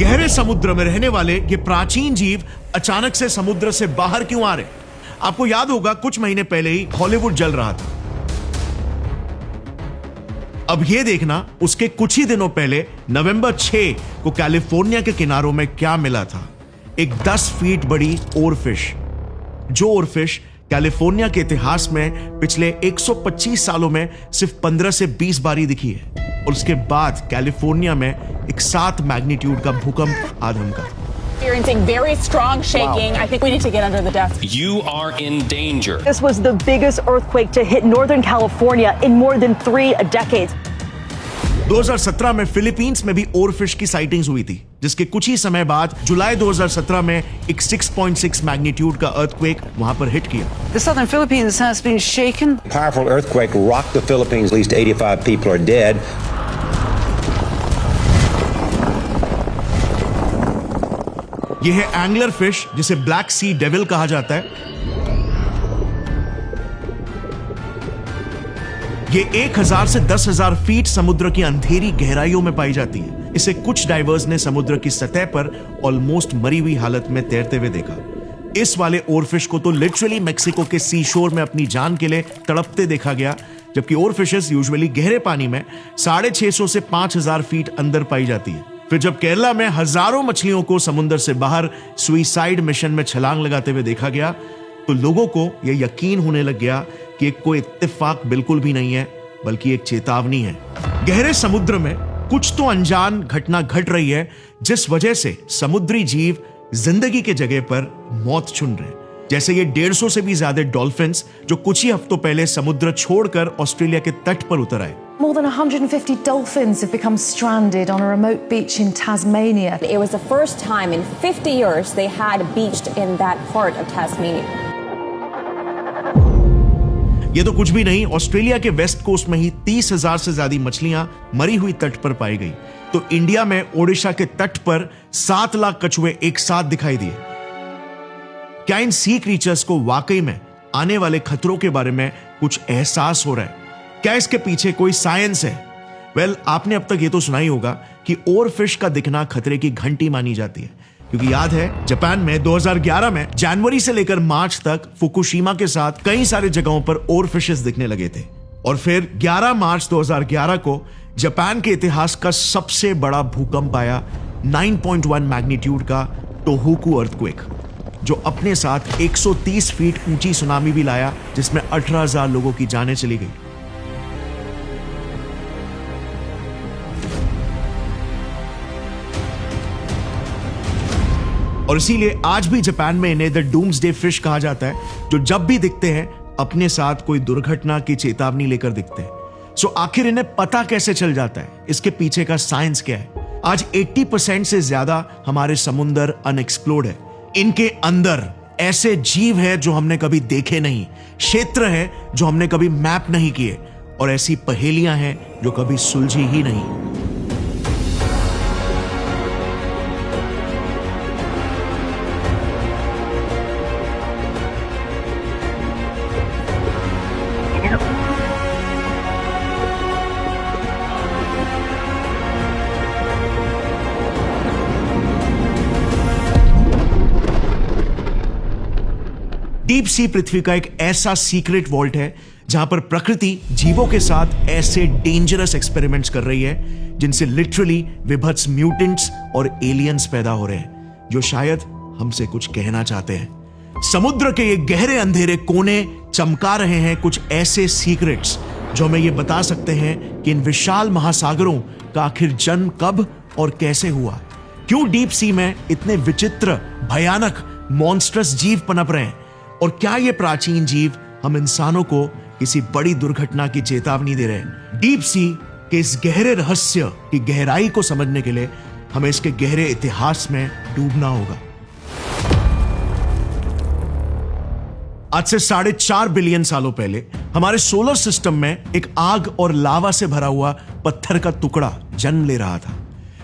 गहरे समुद्र में रहने वाले ये प्राचीन जीव अचानक से समुद्र से बाहर क्यों आ रहे? आपको याद होगा कुछ महीने पहले ही हॉलीवुड जल रहा था। अब यह देखना उसके कुछ ही दिनों पहले नवंबर 6 को कैलिफोर्निया के किनारों में क्या मिला था। एक 10 फीट बड़ी ओरफिश। जो ओरफिश कैलिफोर्निया के इतिहास में पिछले 125 सालों में सिर्फ 15 से 20 बार ही दिखी है। और उसके बाद कैलिफोर्निया में एक 7 मैग्नीट्यूड का भूकंप आ धमका। Experiencing very strong shaking. I think we need to get under the desk. You are in danger. This was the biggest earthquake to hit Northern California in more than 3 decades. 2017 में Philippines में भी oarfish की sightings हुई थी, जिसके कुछ ही समय बाद जुलाई 2017 में एक 6.6 मैग्नीट्यूड का अर्थक्वेक वहां पर हिट किया। The southern Philippines has been shaken. A powerful earthquake rocked the Philippines. At least 85 people are dead. यह है एंगलर फिश, जिसे ब्लैक सी डेविल कहा जाता है। ये 1000 से 10,000 फीट समुद्र की अंधेरी गहराइयों में पाई जाती है। इसे कुछ डाइवर्स ने समुद्र की सतह पर ऑलमोस्ट मरी हुई हालत में तैरते हुए देखा। इस वाले ओरफिश को तो लिटरली मेक्सिको के सी शोर में अपनी जान के लिए तड़पते देखा गया, जबकि ओरफिशेस यूजुअली गहरे पानी में 650 से 5000 फीट अंदर पाई जाती है। फिर जब केरला में हजारों मछलियों को समुद्र से बाहर सुइसाइड मिशन में छलांग लगाते हुए देखा गया, तो लोगों को यह यकीन होने लग गया कि एक कोई इत्तेफाक बिल्कुल भी नहीं है, बल्कि एक चेतावनी है। गहरे समुद्र में कुछ तो अनजान घटना घट रही है, जिस वजह से समुद्री जीव जिंदगी के जगह पर मौत चुन रहे हैं। जैसे ये 150 से भी ज्यादा डॉल्फिन्स जो कुछ ही हफ्तों पहले समुद्र छोड़कर ऑस्ट्रेलिया के तट पर उतर आए। More than 150 dolphins have become stranded on a remote beach in Tasmania. It was the first time in 50 years they had beached in that part of Tasmania. ये तो कुछ भी नहीं, ऑस्ट्रेलिया के वेस्ट कोस्ट में ही 30,000 से ज्यादा मछलियां मरी हुई तट पर पाई गई। तो इंडिया में ओडिशा के तट पर 7 लाख कछुए एक साथ दिखाई दिए। क्या इन सी क्रीचर्स को वाकई में आने वाले खतरों के बारे में कुछ एहसास हो रहा है? क्या इसके पीछे कोई साइंस है? वेल, आपने अब तक ये तो सुना ही होगा कि ओरफिश का दिखना खतरे की घंटी मानी जाती है, क्योंकि याद है जापान में 2011 में जनवरी से लेकर मार्च तक फुकुशिमा के साथ कई सारे जगहों पर ओरफिशेस दिखने लगे थे। और फिर 11 मार्च 2011 को जापान के इतिहास का सबसे बड़ा भूकंप आया, 9.1 मैग्नीट्यूड का टोहोकू अर्थक्वेक, जो अपने साथ 130 फीट ऊंची सुनामी भी लाया, जिसमें 18,000 लोगों की जानें चली गई। और इसीलिए आज भी जापान में इन्हें द डूम्सडे फिश कहा जाता है, जो जब भी दिखते हैं अपने साथ कोई दुर्घटना की चेतावनी लेकर दिखते हैं। सो आखिर इन्हें पता कैसे चल जाता है? इसके पीछे का साइंस क्या है? आज 80% से ज्यादा हमारे समुद्र अनएक्सप्लोर्ड है। इनके अंदर ऐसे जीव है जो हमने कभी देखे नहीं, क्षेत्र है जो हमने कभी मैप नहीं किए, और ऐसी पहेलियां हैं जो कभी सुलझी ही नहीं। डीप सी पृथ्वी का एक ऐसा सीक्रेट वॉल्ट है जहां पर प्रकृति जीवों के साथ ऐसे डेंजरस एक्सपेरिमेंट्स कर रही है जिनसे लिटरली विभत्स म्यूटेंट्स और एलियंस पैदा हो रहे हैं, जो शायद हमसे कुछ कहना चाहते हैं। समुद्र के ये गहरे अंधेरे कोने चमका रहे हैं कुछ ऐसे सीक्रेट्स जो हमें ये बता सकते हैं कि इन विशाल महासागरों का आखिर जन्म कब और कैसे हुआ। क्यों डीप सी में इतने विचित्र, भयानक, मॉन्स्ट्रस जीव पनप रहे हैं, और क्या ये प्राचीन जीव हम इंसानों को किसी बड़ी दुर्घटना की चेतावनी दे रहे हैं? डीप सी के इस गहरे रहस्य की गहराई को समझने के लिए हमें इसके गहरे इतिहास में डूबना होगा। आज से 4.5 बिलियन सालों पहले हमारे सोलर सिस्टम में एक आग और लावा से भरा हुआ पत्थर का टुकड़ा जन्म ले रहा था।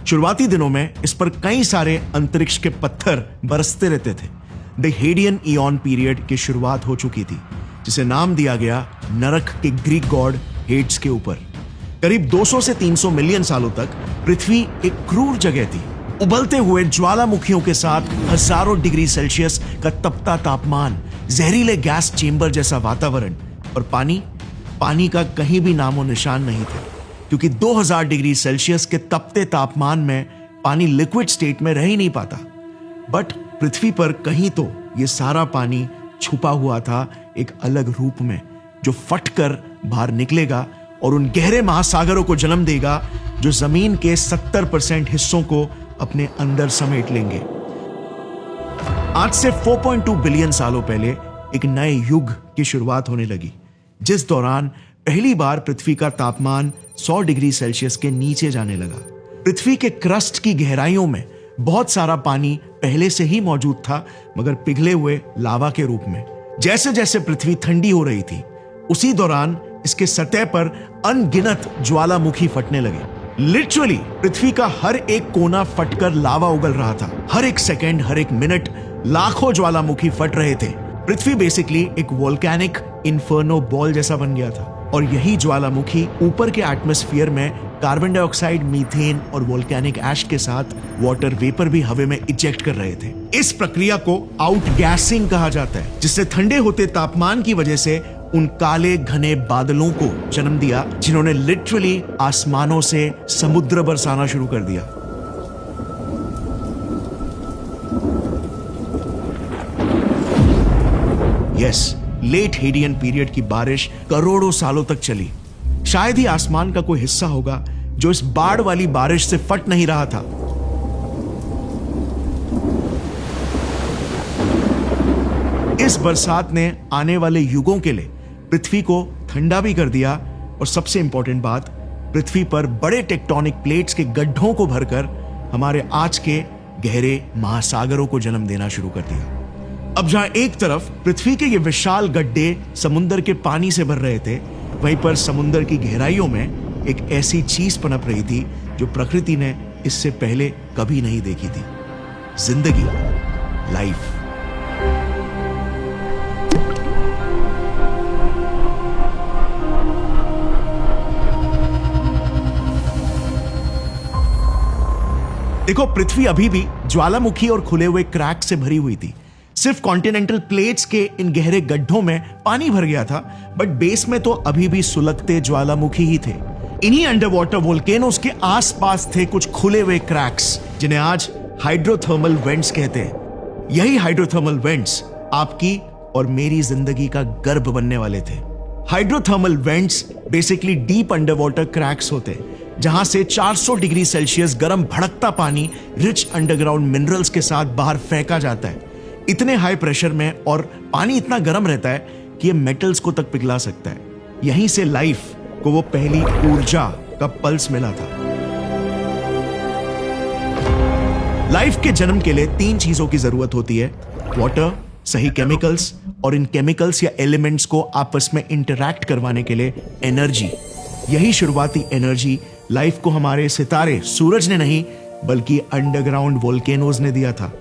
शुरुआती दिनों में इस पर कई सारे अंतरिक्ष के पत्थर बरसते रहते थे। द हेडियन ईऑन पीरियड की शुरुआत हो चुकी थी, जिसे नाम दिया गया नरक के ग्रीक गॉड हेड्स के ऊपर। करीब 200 से 300 मिलियन सालों तक पृथ्वी एक क्रूर जगह थी, उबलते हुए ज्वालामुखियों के साथ हजारों डिग्री सेल्सियस का तपता तापमान, जहरीले गैस चेंबर जैसा वातावरण और पानी का कहीं भी नामो निशान नहीं था, क्योंकि 2000 डिग्री सेल्सियस के तपते तापमान में पानी लिक्विड स्टेट में रह ही नहीं पाता। बट पृथ्वी पर कहीं तो ये सारा पानी छुपा हुआ था एक अलग रूप में, जो फटकर बाहर निकलेगा और उन गहरे महासागरों को जन्म देगा जो जमीन के 70% हिस्सों को अपने अंदर समेट लेंगे। आज से 4.2 बिलियन सालों पहले एक नए युग की शुरुआत होने लगी, जिस दौरान पहली बार पृथ्वी का तापमान 100 डिग्री सेल्सियस के नीचे जाने लगा। पृथ्वी के क्रस्ट की गहराइयों में बहुत सारा पानी पहले से ही मौजूद था, मगर पिघले हुए लावा के रूप में। जैसे जैसे पृथ्वी ठंडी हो रही थी, उसी दौरान इसके सतह पर अनगिनत ज्वालामुखी फटने लगे। लिटरली पृथ्वी का हर एक कोना फटकर लावा उगल रहा था। हर एक सेकेंड, हर एक मिनट लाखों ज्वालामुखी फट रहे थे। पृथ्वी बेसिकली एक वोल्केनिक इन्फर्नो बॉल जैसा बन गया था, और यही ज्वालामुखी ऊपर के एटमॉस्फेयर में कार्बन डाइऑक्साइड, मीथेन और वोल्केनिक ऐश के साथ वाटर वेपर भी हवा में इजेक्ट कर रहे थे। इस प्रक्रिया को आउटगैसिंग कहा जाता है, जिससे ठंडे होते तापमान की वजह से उन काले घने बादलों को जन्म दिया, जिन्होंने लिटरली आसमानों से समुद्र बरसाना शुरू कर दिया। यस, लेट हेडियन पीरियड की बारिश करोड़ों सालों तक चली। शायद ही आसमान का कोई हिस्सा होगा जो इस बाढ़ वाली बारिश से फट नहीं रहा था। इस बरसात ने आने वाले युगों के लिए पृथ्वी को ठंडा भी कर दिया, और सबसे इंपॉर्टेंट बात, पृथ्वी पर बड़े टेक्टोनिक प्लेट्स के गड्ढों को भरकर हमारे आज के गहरे महासागरों को जन्म देना शुरू कर दिया। अब जहां एक तरफ पृथ्वी के ये विशाल गड्ढे समुद्र के पानी से भर रहे थे, वहीं पर समुद्र की गहराइयों में एक ऐसी चीज पनप रही थी जो प्रकृति ने इससे पहले कभी नहीं देखी थी। जिंदगी, लाइफ। देखो, पृथ्वी अभी भी ज्वालामुखी और खुले हुए क्रैक से भरी हुई थी। सिर्फ कॉन्टिनेंटल प्लेट्स के इन गहरे गड्ढों में पानी भर गया था, बट बेस में तो अभी भी सुलगते ज्वालामुखी ही थे। इन्हीं अंडर वाटर वोल्केनोस के आसपास थे कुछ खुले हुए क्रैक्स, जिन्हें आज हाइड्रोथर्मल वेंट्स कहते हैं। यही हाइड्रोथर्मल वेंट्स आपकी और मेरी जिंदगी का गर्भ बनने वाले थे। Hydrothermal vents basically deep under water cracks होते हैं, जहां से 400 डिग्री सेल्सियस गर्म भड़कता पानी रिच अंडरग्राउंड मिनरल्स के साथ बाहर फेंका जाता है। इतने हाई प्रेशर में, और पानी इतना गर्म रहता है कि ये मेटल्स को तक पिघला सकता है। यहीं से लाइफ को वो पहली ऊर्जा का पल्स मिला था। लाइफ के जन्म के लिए 3 चीजों की जरूरत होती है: वाटर, सही केमिकल्स, और इन केमिकल्स या एलिमेंट्स को आपस में इंटरैक्ट करवाने के लिए एनर्जी। यही शुरुआती एनर्जी लाइफ को हमारे सितारे सूरज ने नहीं, बल्कि अंडरग्राउंड वोल्केनोज ने दिया था,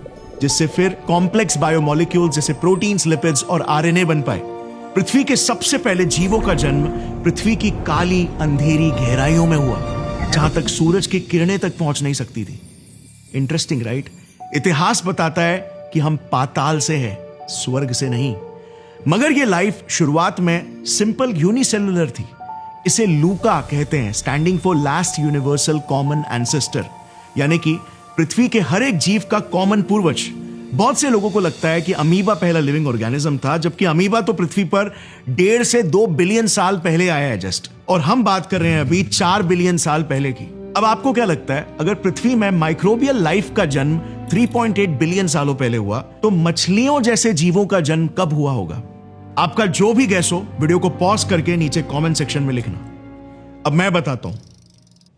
जिससे फिर कॉम्प्लेक्स बायोमोलिक्यूल्स जैसे प्रोटीन्स, लिपिड्स और आरएनए बन पाए। पृथ्वी के सबसे पहले जीवों का जन्म पृथ्वी की काली अंधेरी गहराइयों में हुआ, जहां तक सूरज की किरणें तक पहुंच नहीं सकती थी। Interesting, right? इतिहास बताता है कि हम पाताल से हैं, स्वर्ग से नहीं। मगर यह लाइफ शुरुआत में सिंपल यूनिसेलुलर थी। इसे लूका कहते हैं, standing for last universal common ancestor, यानी कि पृथ्वी के हर एक जीव का कॉमन पूर्वज। बहुत से लोगों को लगता है कि अमीबा पहला लिविंग ऑर्गेनिज्म था, जबकि अमीबा तो पृथ्वी पर 1.5 से 2 बिलियन साल पहले आया है जस्ट, और हम बात कर रहे हैं अभी 4 बिलियन साल पहले की। अब आपको क्या लगता है, अगर पृथ्वी में माइक्रोबियल लाइफ का जन्म 3.8 बिलियन सालों पहले हुआ, तो मछलियों जैसे जीवों का जन्म कब हुआ होगा? आपका जो भी गैस हो, वीडियो को पॉज करके नीचे कमेंट सेक्शन में लिखना। अब मैं बताता हूं,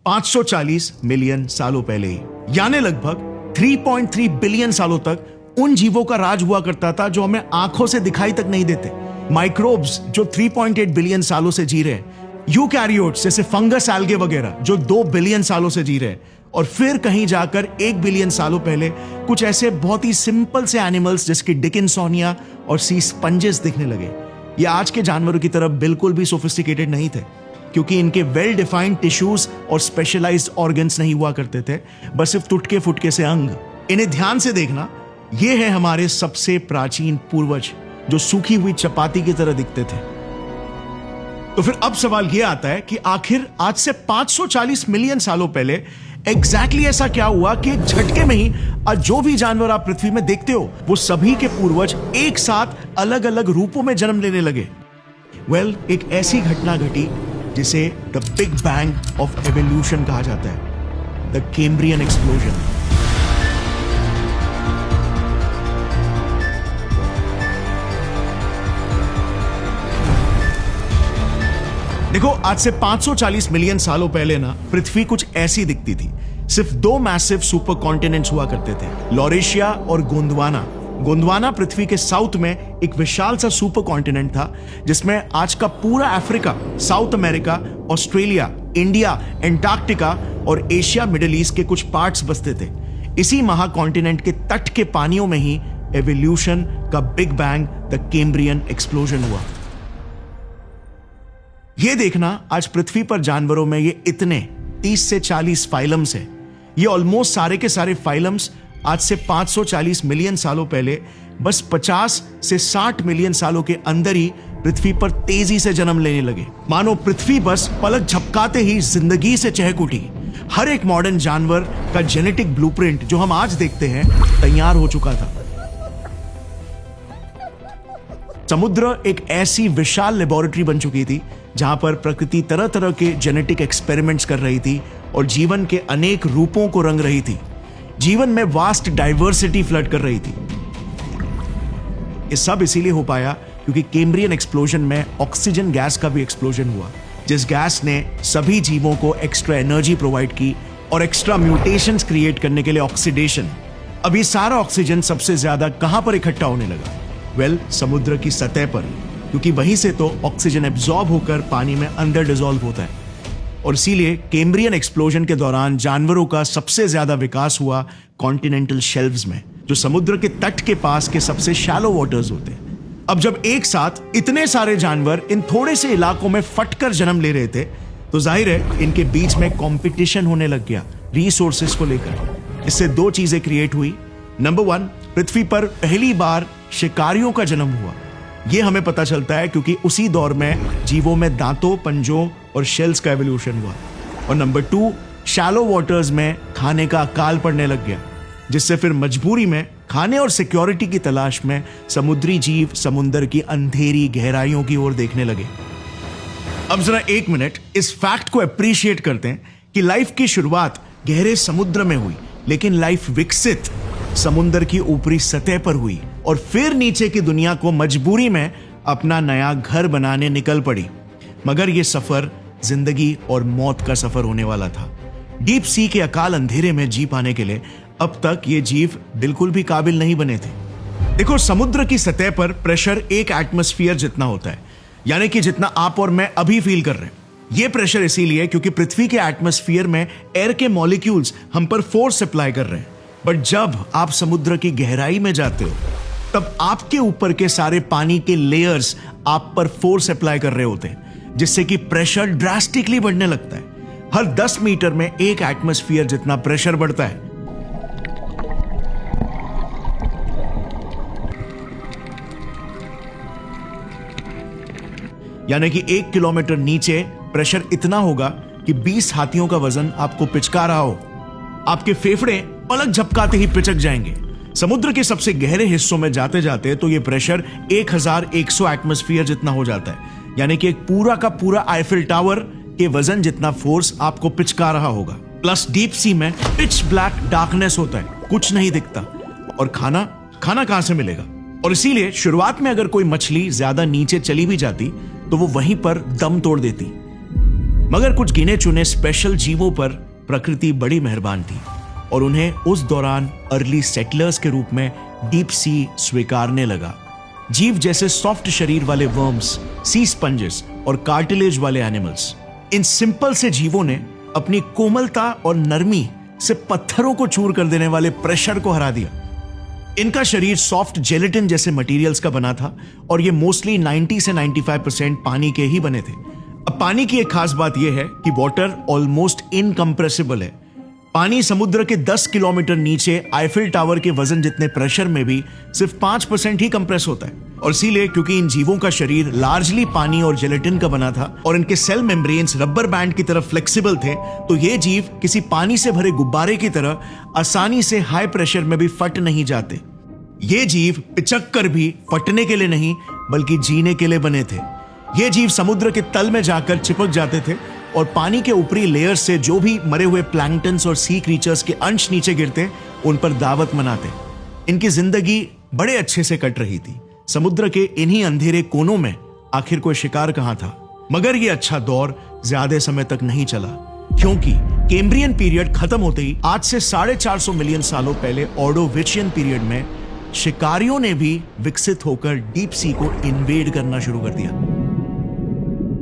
540 मिलियन सालों पहले ही, यानी लगभग 3.3 बिलियन सालों तक उन जीवों का राज हुआ करता था जो हमें आंखों से दिखाई तक नहीं देते। माइक्रोब्स जो 3.8 बिलियन सालों से जी रहे हैं, यूकैरियोट्स जैसे फंगस, एल्गे वगैरह जो 2 बिलियन सालों से जी रहे हैं, और फिर कहीं जाकर 1 बिलियन सालों पहले कुछ ऐसे बहुत ही सिंपल से एनिमल्स जिसकी डिकिंसोनिया और सी स्पंजेस दिखने लगे। ये आज के जानवरों की तरह बिल्कुल भी सोफिस्टिकेटेड नहीं थे। क्योंकि इनके वेल डिफाइंड टिश्यूज और स्पेशलाइज्ड ऑर्गन्स नहीं हुआ करते थे, बस सिर्फ टुटके फुटके से अंग। इन्हें ध्यान से देखना, ये है हमारे सबसे प्राचीन पूर्वज जो सूखी हुई चपाती की तरह दिखते थे। तो फिर अब सवाल यह आता है कि आखिर आज से 540 मिलियन सालों पहले एग्जैक्टली ऐसा क्या हुआ कि एक झटके में ही आज जो भी जानवर आप पृथ्वी में देखते हो वो सभी के पूर्वज एक साथ अलग अलग रूपों में जन्म लेने लगे। वेल, एक ऐसी घटना घटी जिसे the big bang of evolution कहा जाता है, द कैम्ब्रियन एक्सप्लोजन। देखो, आज से 540 मिलियन सालों पहले ना पृथ्वी कुछ ऐसी दिखती थी। सिर्फ दो मैसिव सुपर कॉन्टिनेंट्स हुआ करते थे, लॉरेशिया और गोंडवाना। गोंडवाना पृथ्वी के साउथ में एक विशाल सा सुपर कॉन्टिनेंट था जिसमें आज का पूरा Africa, south America, Australia, India, Antarctica और एशिया, मिडिल ईस्ट के कुछ पार्ट्स बसते थे। इसी महाकॉन्टिनेंट के तट के पानियों में ही एवोल्यूशन का big bang, the Cambrian explosion हुआ। यह देखना, आज पृथ्वी पर जानवरों में ये इतने 30 से 40 फाइलम्स है। ये ऑलमोस्ट सारे के सारे फाइलम्स आज से 540 मिलियन सालों पहले बस 50 से 60 मिलियन सालों के अंदर ही पृथ्वी पर तेजी से जन्म लेने लगे। मानो पृथ्वी बस पलक झपकाते ही जिंदगी से चहक उठी। हर एक मॉडर्न जानवर का जेनेटिक ब्लूप्रिंट जो हम आज देखते हैं तैयार हो चुका था। समुद्र एक ऐसी विशाल लेबोरेटरी बन चुकी थी जहां पर प्रकृति तरह तरह के जेनेटिक एक्सपेरिमेंट्स कर रही थी और जीवन के अनेक रूपों को रंग रही थी। जीवन में वास्ट डाइवर्सिटी फ्लड कर रही थी। ये सब इसीलिए हो पाया क्योंकि कैम्ब्रियन एक्सप्लोजन में ऑक्सीजन गैस का भी एक्सप्लोजन हुआ, जिस गैस ने सभी जीवों को एक्स्ट्रा एनर्जी प्रोवाइड की और एक्स्ट्रा म्यूटेशंस क्रिएट करने के लिए ऑक्सीडेशन। अब ये सारा ऑक्सीजन सबसे ज्यादा कहां पर इकट्ठा होने लगा? वेल, समुद्र की सतह पर, क्योंकि वहीं से तो ऑक्सीजन एब्जॉर्ब होकर पानी में अंदर डिसॉल्व होता है। और इसीलिए कैम्ब्रियन एक्सप्लोजन के दौरान जानवरों का सबसे ज्यादा विकास हुआ कॉन्टिनेंटल शेल्व्स में, जो समुद्र के तट के पास के सबसे शैलो वाटर्स होते हैं। अब जब एक साथ इतने सारे जानवर इन थोड़े से इलाकों में फटकर जन्म ले रहे थे, तो जाहिर है इनके बीच में कंपटीशन होने लग गया रिसोर्सेस को लेकर। इससे दो चीजें क्रिएट हुई। नंबर 1, पृथ्वी पर पहली बार शिकारियों का जन्म हुआ। यह हमें पता चलता है क्योंकि उसी दौर में जीवों में दांतों, पंजों और शेल्स का एवोल्यूशन हुआ। और नंबर 2, शैलो वाटर्स में खाने का अकाल पड़ने लग गया, जिससे फिर मजबूरी में खाने और सिक्योरिटी की तलाश में समुद्री जीव समुद्र की अंधेरी गहराइयों की ओर देखने लगे। अब जरा एक मिनट इस फैक्ट को अप्रिशिएट करते हैं कि लाइफ की शुरुआत गहरे समुद्र में हुई, लेकिन लाइफ विकसित समुद्र की ऊपरी सतह पर हुई और फिर नीचे की दुनिया को मजबूरी में अपना नया घर बनाने निकल पड़ी। मगर यह सफर जिंदगी और मौत का सफर होने वाला था। डीप सी के अकाल अंधेरे में जी पाने के लिए अब तक ये जीव बिल्कुल भी काबिल नहीं बने थे। देखो, समुद्र की सतह पर प्रेशर एक एटमॉस्फेयर जितना होता है, यानी कि जितना आप और मैं अभी फील कर रहे हैं। यह प्रेशर इसीलिए क्योंकि पृथ्वी के एटमॉस्फेयर में एयर के मॉलिक्यूल्स हम पर फोर्स अप्लाई कर रहे हैं। बट जब आप समुद्र की गहराई में जाते हो, तब आपके ऊपर के सारे पानी के लेयर्स आप पर फोर्स अप्लाई कर रहे होते हैं, जिससे कि प्रेशर ड्रास्टिकली बढ़ने लगता है। हर 10 मीटर में एक एटमॉस्फेयर जितना प्रेशर बढ़ता है। यानी कि 1 किलोमीटर नीचे प्रेशर इतना होगा कि 20 हाथियों का वजन आपको पिचका रहा हो। आपके फेफड़े पलक झपकाते ही पिचक जाएंगे। समुद्र के सबसे गहरे हिस्सों में जाते जाते तो यह प्रेशर 1100 एटमॉस्फेयर जितना हो जाता है, यानी कि एक पूरा का पूरा आईफिल टावर के वजन जितना फोर्स आपको पिचका रहा होगा। प्लस डीप सी में पिच ब्लैक डार्कनेस होता है, कुछ नहीं दिखता। और खाना कहां से मिलेगा? और इसीलिए शुरुआत में अगर कोई मछली ज्यादा नीचे चली भी जाती तो वो वहीं पर दम तोड़ देती। मगर कुछ गिने चुने स्पेशल जीवों पर प्रकृति बड़ी मेहरबान थी और उन्हें उस दौरान अर्ली सेटलर्स के रूप में डीप सी स्वीकारने लगा। जीव जैसे सॉफ्ट शरीर वाले वर्म्स, सी स्पंजेस और कार्टिलेज वाले एनिमल्स। इन सिंपल से जीवों ने अपनी कोमलता और नरमी से पत्थरों को चूर कर देने वाले प्रेशर को हरा दिया। इनका शरीर सॉफ्ट जेलेटिन जैसे मटेरियल्स का बना था और ये मोस्टली 90 से 95% पानी के ही बने थे। अब पानी की एक खास बात यह है कि वाटर ऑलमोस्ट इनकंप्रेसिबल है। पानी समुद्र के 10 किलोमीटर नीचे आईफिल टावर के वजन जितने प्रेशर में भी सिर्फ 5% ही कंप्रेस होता है। और इसीलिए क्योंकि इन जीवों का शरीर लार्जली पानी और जेलेटिन का बना था और इनके सेल मेम्ब्रेन्स रबर बैंड की तरह फ्लेक्सिबल थे, तो ये जीव किसी पानी से भरे गुब्बारे की तरह आसानी से हाई प्रेशर में भी फट नहीं जाते। ये जीव पिचक कर भी फटने के लिए नहीं बल्कि जीने के लिए बने थे। ये जीव समुद्र के तल में जाकर चिपक जाते थे और पानी के ऊपरी लेयर से जो भी मरे हुए प्लैंकटन्स और सी क्रीचर्स के अंश नीचे गिरते उन पर दावत मनाते। इनकी जिंदगी बड़े अच्छे से कट रही थी। समुद्र के इन्हीं अंधेरे कोनों में आखिर कोई शिकार कहां था। मगर यह अच्छा दौर ज्यादा समय तक नहीं चला, क्योंकि कैम्ब्रियन पीरियड खत्म होते ही आज से 450 मिलियन सालों पहले ऑर्डोविचियन पीरियड में शिकारियों ने भी विकसित होकर डीप सी को इन्वेड करना शुरू कर दिया।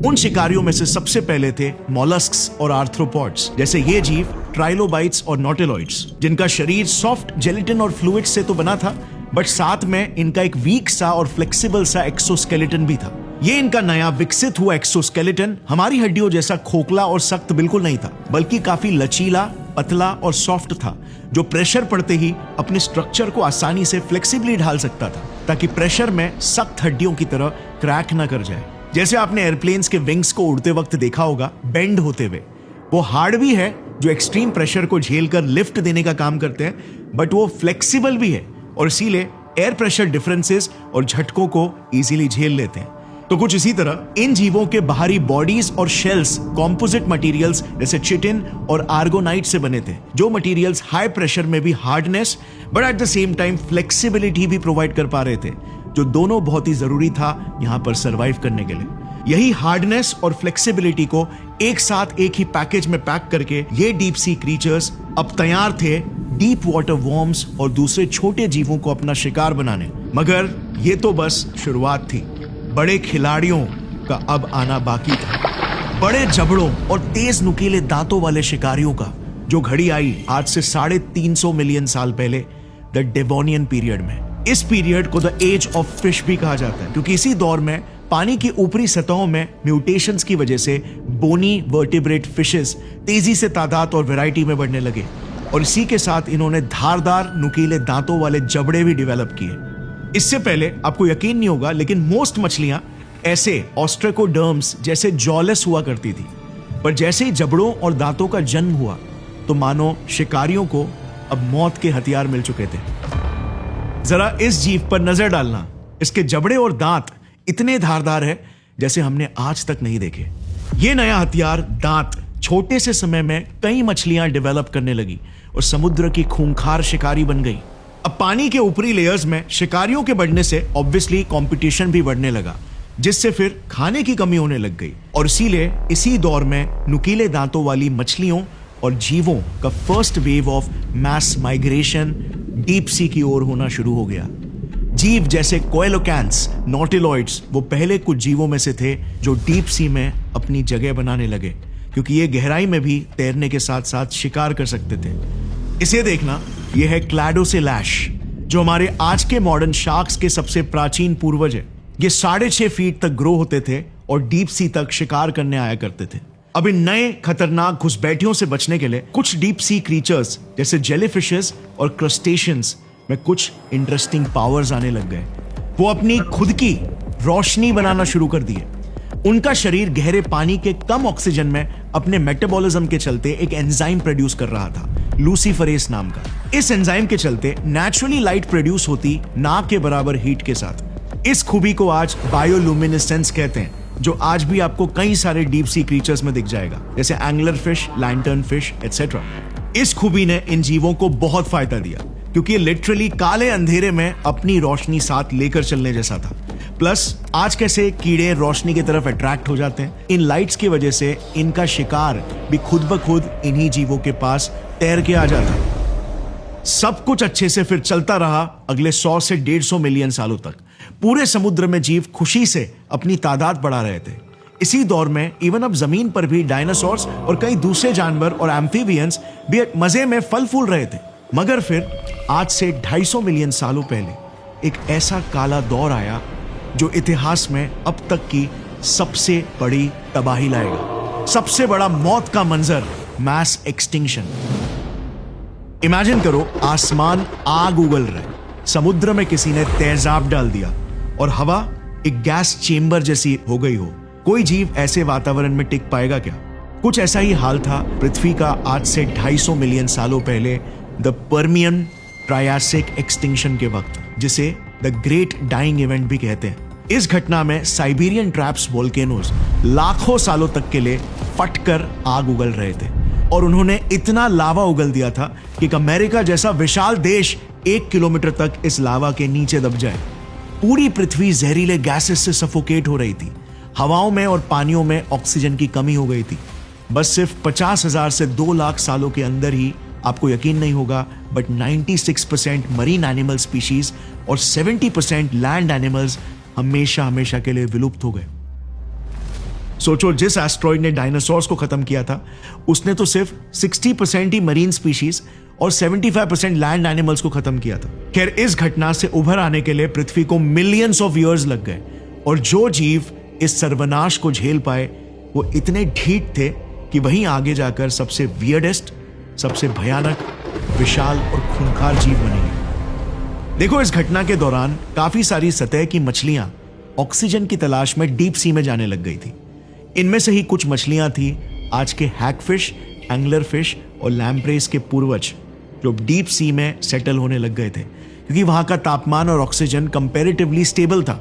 उन शिकारियों में से सबसे पहले थे मॉलस्क्स और आर्थ्रोपॉड्स, जैसे ये जीव ट्राइलोबाइट्स और नॉटिलॉइड्स, जिनका शरीर सॉफ्ट जेलेटिन और फ्लूइड से तो बना था, बट साथ में इनका एक वीक सा और फ्लेक्सिबल सा एक्सोस्केलेटन भी था। ये इनका नया विकसित हुआ एक्सोस्केलेटन हमारी हड्डियों जैसा खोखला और सख्त बिल्कुल नहीं था, बल्कि काफी लचीला, पतला और सॉफ्ट था, जो प्रेशर पड़ते ही अपने स्ट्रक्चर को आसानी से फ्लेक्सिबली ढाल सकता था, ताकि प्रेशर में सख्त हड्डियों की तरह क्रैक ना कर जाए। जैसे आपने एयरप्लेन्स के विंग्स को उड़ते वक्त देखा होगा बेंड होते हुए, वो हार्ड भी है जो एक्सट्रीम प्रेशर को झेलकर लिफ्ट देने का काम करते हैं, बट वो फ्लेक्सिबल भी है और इसीलिए एयर प्रेशर डिफरेंसेस और झटकों को इजीली झेल लेते हैं। तो कुछ इसी तरह इन जीवों के बाहरी बॉडीज और शेल्स कॉम्पोजिट मटेरियल्स जैसे चिटिन और आर्गोनाइट से बने थे, जो मटेरियल्स हाई प्रेशर में भी hardness but at the same time flexibility भी प्रोवाइड कर पा रहे थे, जो दोनों बहुत ही जरूरी था यहां पर सरवाइव करने के लिए। यही हार्डनेस और फ्लेक्सिबिलिटी को एक साथ एक ही पैकेज में पैक करके ये डीप सी क्रीचर्स अब तैयार थे डीप वाटर वॉर्म्स और दूसरे छोटे जीवों को अपना शिकार बनाने। मगर ये तो बस शुरुआत थी, बड़े खिलाड़ियों का अब आना बाकी था। बड़े जबड़ों और तेज नुकीले दांतों वाले शिकारियों का जो घड़ी आई आज से 350 मिलियन साल पहले, द डेवोनियन पीरियड में। इस पीरियड को द एज ऑफ फिश भी कहा जाता है, क्योंकि इसी दौर में पानी की ऊपरी सतहों में म्यूटेशंस की वजह से बोनी वर्टिब्रेट फिशेस तेजी से तादाद और वैरायटी में बढ़ने लगे, और इसी के साथ इन्होंने धारदार नुकीले दांतों वाले जबड़े भी डेवलप किए। इससे पहले आपको यकीन नहीं होगा, लेकिन मोस्ट मछलियां ऐसे ऑस्ट्रेकोडर्म्स जैसे जॉलेस हुआ करती थी, पर जैसे ही जबड़ों और दांतों का जन्म हुआ तो मानो शिकारियों को अब मौत के हथियार मिल चुके थे। जरा इस जीव पर नजर डालना, इसके जबड़े और दांत इतने धारदार है जैसे हमने आज तक नहीं देखे। ये नया हथियार दांत छोटे से समय में कई मछलियां डेवलप करने लगी और समुद्र की खूंखार शिकारी बन गई। अब पानी के ऊपरी लेयर्स में शिकारियों के बढ़ने से ऑब्वियसली कंपटीशन भी बढ़ने लगा, जिससे फिर खाने की कमी होने लग गई, और इसीलिए इसी दौर में नुकीले दांतों वाली मछलियों और जीवों का first wave of mass migration deep sea की ओर होना शुरू हो गया। जीव जैसे कोएलोकैंथ्स, नॉटिलॉइड्स वो पहले कुछ जीवों में से थे जो डीप सी में अपनी जगह बनाने लगे, क्योंकि ये गहराई में भी तैरने के साथ साथ शिकार कर सकते थे। इसे देखना, यह है क्लैडोसेलैश, जो हमारे आज के मॉडर्न शार्क्स के सबसे प्राचीन पूर्वज है। ये 6.5 फीट तक ग्रो होते थे और डीप सी तक शिकार करने आया करते थे। अब इन नए खतरनाक घुसपैठियों से बचने के लिए कुछ डीप सी क्रीचर्स जैसे जेलीफिशेस और क्रस्टेशियंस में कुछ इंटरेस्टिंग पावर्स आने लग गए। वो अपनी खुद की रोशनी बनाना शुरू कर दिए। उनका शरीर गहरे पानी के कम ऑक्सीजन में अपने मेटाबॉलिज्म के चलते एक एंजाइम प्रोड्यूस कर रहा था, लूसीफरेस नाम का। इस एंजाइम के चलते नेचुरली लाइट प्रोड्यूस होती ना के बराबर हीट के साथ। इस खूबी को आज बायोलुमिनेसेंस कहते हैं, जो आज भी आपको कई सारे डीप सी क्रीचर्स में दिख जाएगा, जैसे angler fish, lantern fish etcetera. इस खूबी ने इन जीवों को बहुत फायदा दिया, क्योंकि ये लिटरली काले अंधेरे में अपनी रोशनी साथ लेकर चलने जैसा था। प्लस आज कैसे कीड़े रोशनी की तरफ अट्रैक्ट हो जाते हैं, इन लाइट्स की वजह से इनका शिकार भी खुद ब खुद इन्हीं जीवों के पास तैर के आ जाता। सब कुछ अच्छे से फिर चलता रहा अगले 100 से 150 मिलियन सालों तक। पूरे समुद्र में जीव खुशी से अपनी तादाद बढ़ा रहे थे। इसी दौर में इवन अब जमीन पर भी डायनासोर्स और कई दूसरे जानवर और एम्फीबियंस भी मजे में फल फूल रहे थे। मगर फिर आज से 250 मिलियन सालों पहले एक ऐसा काला दौर आया जो इतिहास में अब तक की सबसे बड़ी तबाही लाएगा, सबसे बड़ा मौत का मंजर, मैस एक्सटिंक्शन। इमेजिन करो, आसमान आग उगल रहा है, समुद्र में किसी ने तेजाब डाल दिया और हवा एक गैस चेंबर जैसी हो गई हो। कोई जीव ऐसे वातावरण में टिक पाएगा क्या? कुछ ऐसा ही हाल था पृथ्वी का आज से 250 मिलियन सालों पहले द पर्मियन ट्रायासिक एक्सटिंक्शन के वक्त, जिसे द ग्रेट डाइंग इवेंट भी कहते हैं। इस घटना में साइबेरियन ट्रैप्स वोल्केनोज लाखों सालों तक के लिए फटकर आग उगल रहे थे और उन्होंने इतना लावा उगल दिया था कि अमेरिका जैसा विशाल देश 1 किलोमीटर तक इस लावा के नीचे दब जाए। पूरी पृथ्वी जहरीले गैसेस से सफोकेट हो रही थी। हवाओं में और पानियों में ऑक्सीजन की कमी हो गई थी। बस सिर्फ 50,000 से 2 लाख सालों के अंदर ही, आपको यकीन नहीं होगा, बट 96% मरीन एनिमल स्पीशीज और 70% लैंड एनिमल्स हमेशा के लिए विलुप्त हो गए। सोचो, जिस एस्ट्रॉइड ने डायनासोर्स को खत्म किया था, उसने तो सिर्फ 60% ही मरीन स्पीशीज और 75% लैंड एनिमल्स को खत्म किया था। खैर, इस घटना से उभर आने के लिए पृथ्वी को मिलियंस ऑफ ईयर्स लग गए और जो जीव इस सर्वनाश को झेल पाए वो इतने ढीठ थे कि वहीं आगे जाकर सबसे वियर्डेस्ट, सबसे भयानक, विशाल और खूंखार जीव बनेंगे। देखो, इस घटना के दौरान काफी सारी सतह की मछलियां ऑक्सीजन की तलाश में डीप सी में जाने लग गई थी। इनमें से ही कुछ मछलियां थी आज के हैगफिश, एंगलर फिश और लैम्प्रेस के पूर्वज, जो डीप सी में सेटल होने लग गए थे क्योंकि वहां का तापमान और ऑक्सीजन कंपैरेटिवली स्टेबल था।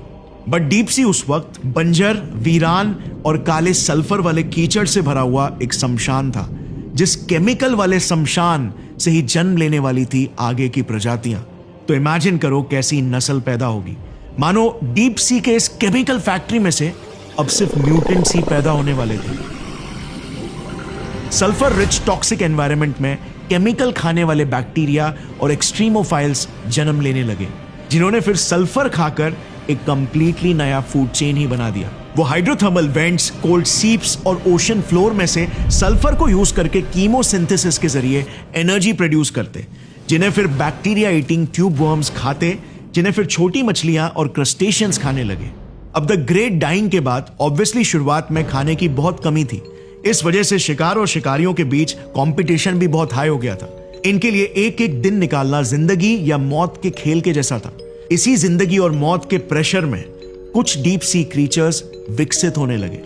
बट डीप सी उस वक्त बंजर, वीरान और काले सल्फर वाले कीचड़ से भरा हुआ एक शमशान था, जिस केमिकल वाले शमशान से ही जन्म लेने वाली थी आगे की प्रजातियां। तो इमेजिन करो कैसी नस्ल पैदा होगी। मानो डीप सी के इस केमिकल फैक्ट्री में से अब सिर्फ म्यूटेंट्स ही पैदा होने वाले थे। सल्फर रिच टॉक्सिक एनवायरनमेंट में केमिकल खाने वाले बैक्टीरिया और एक्सट्रीमोफाइल्स जन्म लेने लगे, जिन्होंने फिर सल्फर खाकर एक कंप्लीटली नया फूड चेन ही बना दिया। वो हाइड्रोथर्मल वेंट्स, कोल्ड सीप्स और ओशन फ्लोर में से सल्फर को यूज करके कीमोसिंथेसिस के जरिए एनर्जी प्रोड्यूस करते, जिन्हें फिर बैक्टीरिया ईटिंग ट्यूब वर्म्स खाते, जिन्हें फिर छोटी मछलियां और क्रस्टेशियंस खाने लगे। अब द ग्रेट डाइंग के बाद ऑब्वियसली शुरुआत में खाने की बहुत कमी थी। इस वजह से शिकार और शिकारियों के बीच कंपटीशन भी बहुत हाई हो गया था। इनके लिए एक एक दिन निकालना जिंदगी या मौत के खेल के जैसा था। इसी जिंदगी और मौत के प्रेशर में कुछ डीप सी क्रीचर्स विकसित होने लगे।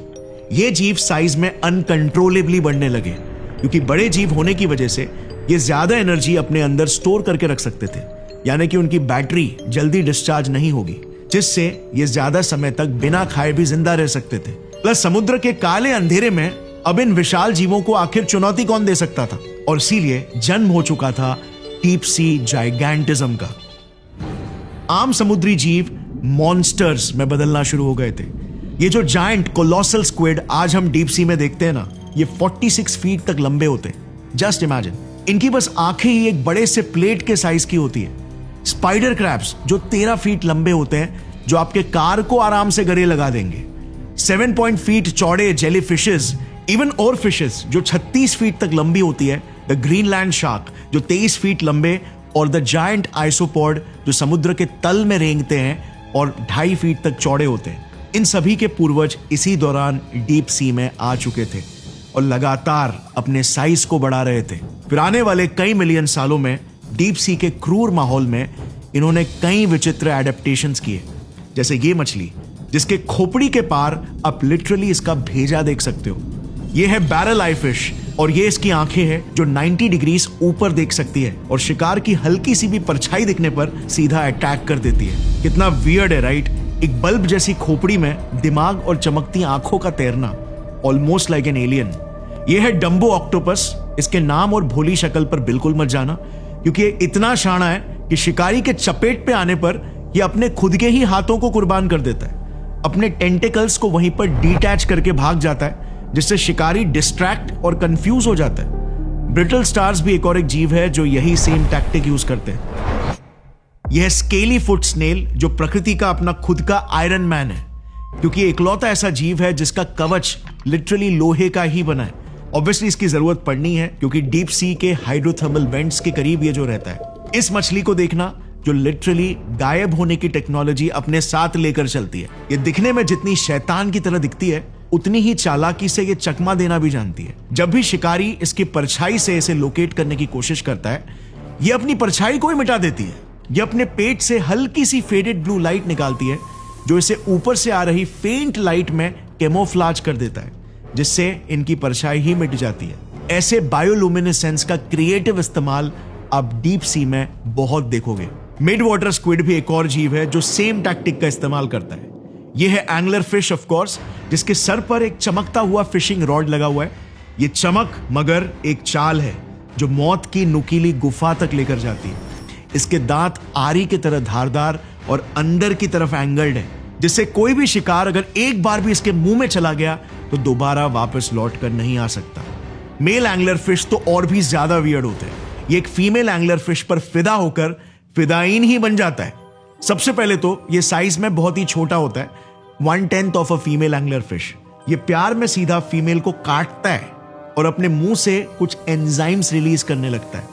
ये जीव साइज में अनकंट्रोलेबली बढ़ने लगे क्योंकि बड़े जीव होने की वजह से ये ज्यादा एनर्जी अपने अंदर स्टोर करके रख सकते थे, यानी कि उनकी बैटरी जल्दी डिस्चार्ज नहीं होगी, जिससे ये ज्यादा समय तक बिना खाए भी जिंदा रह सकते थे। प्लस समुद्र के काले अंधेरे में अब इन विशाल जीवों को आखिर चुनौती कौन दे सकता था, और इसीलिए जन्म हो चुका था डीप सी जाइगेंटिज्म का। आम समुद्री जीव मॉन्स्टर्स में बदलना शुरू हो गए थे। ये जो जायंट कोलोसल स्क्विड आज हम डीप सी में देखते हैं ना, ये 46 फीट तक लंबे होते हैं। जस्ट इमेजिन, इनकी बस आंखें ही एक बड़े से प्लेट के साइज की होती है। स्पाइडर क्रैब्स जो 13 फीट लंबे होते हैं, जो आपके कार को आराम से गले लगा देंगे। 7 फीट चौड़े जेली फिशेस, इवन और फिशेस जो 36 फीट तक लंबी होती है। द ग्रीनलैंड शार्क जो 23 फीट लंबे, और द जायंट आइसोपॉड जो समुद्र के तल में रेंगते हैं और 2.5 फीट तक चौड़े होते हैं। इन सभी के पूर्वज इसी दौरान डीप सी में आ चुके थे और लगातार अपने साइज को बढ़ा रहे थे। फिर आने वाले कई मिलियन सालों में डीप सी के क्रूर माहौल में इन्होंने कई विचित्र एडेप्टेशंस किए, जैसे ये मछली जिसके खोपड़ी के पार आप लिटरली इसका भेजा देख सकते हो। ये है बैरल आई फिश, और ये इसकी आंखें हैं जो 90 डिग्रीज ऊपर देख सकती है और शिकार की हल्की सी भी परछाई दिखने पर सीधा अटैक कर देती है। कितना वियर्ड है, राइट? एक बल्ब जैसी खोपड़ी में दिमाग और चमकती आंखों का तैरना, ऑलमोस्ट लाइक एन एलियन। ये है डम्बो ऑक्टोपस। इसके नाम और भोली शक्ल पर बिल्कुल मत जाना, क्योंकि ये इतना शाना है कि शिकारी के चपेट पे आने पर यह अपने खुद के ही हाथों को कुर्बान कर देता है। अपने टेंटिकल्स को वहीं पर डिटैच करके भाग जाता है, जिससे शिकारी डिस्ट्रैक्ट और कंफ्यूज हो जाता है। ब्रिटल स्टार्स भी एक और एक जीव है जो यही सेम टैक्टिक यूज करते हैं। यह स्केली फुट स्नेल जो प्रकृति का अपना खुद का आयरन मैन है, क्योंकि इकलौता ऐसा जीव है जिसका कवच लिटरली लोहे का ही बना है। ऑब्वियसली इसकी जरूरत पड़नी है क्योंकि डीप सी के हाइड्रोथर्मल वेंट्स के करीब ये जो रहता है। इस मछली को देखना जो लिटरली गायब होने की टेक्नोलॉजी अपने साथ लेकर चलती है। ये दिखने में जितनी शैतान की तरह दिखती है, उतनी ही चालाकी से ये चकमा देना भी जानती है। जब भी शिकारी इसकी परछाई से इसे लोकेट करने की कोशिश करता है, ये अपनी परछाई को ही मिटा देती है। ये अपने पेट से हल्की सी फेडेड ब्लू लाइट निकालती है, जो इसे ऊपर से आ रही फेंट लाइट में कैमोफ्लेज कर देता है, जिससे इनकी परछाई ही मिट जाती है। ऐसे बायोलुमिनेसेंस का क्रिएटिव इस्तेमाल आप डीप सी में बहुत देखोगे। मिड वाटर स्क्विड भी एक और जीव है जो सेम टैक्टिक का इस्तेमाल करता है। यह है एंगलर फिश ऑफ कोर्स, जिसके सर पर एक चमकता हुआ फिशिंग रॉड लगा हुआ है। यह चमक मगर एक चाल है जो मौत की नुकीली गुफा तक लेकर जाती है। इसके दांत आरी की तरह धारदार और अंदर की तरफ एंगल्ड है, जिससे कोई भी शिकार अगर एक बार भी इसके मुंह में चला गया तो दोबारा वापस लौट कर नहीं आ सकता। मेल एंगलर फिश तो और भी ज्यादा वियर्ड होते हैं। ये एक फीमेल एंगलर फिश पर फिदा होकर फिदाइन ही बन जाता है। सबसे पहले तो ये साइज में बहुत ही छोटा होता है, 1/10 of a female angler fish. ये प्यार में सीधा फीमेल को काटता है और अपने मुंह से कुछ एंजाइम्स रिलीज करने लगता है।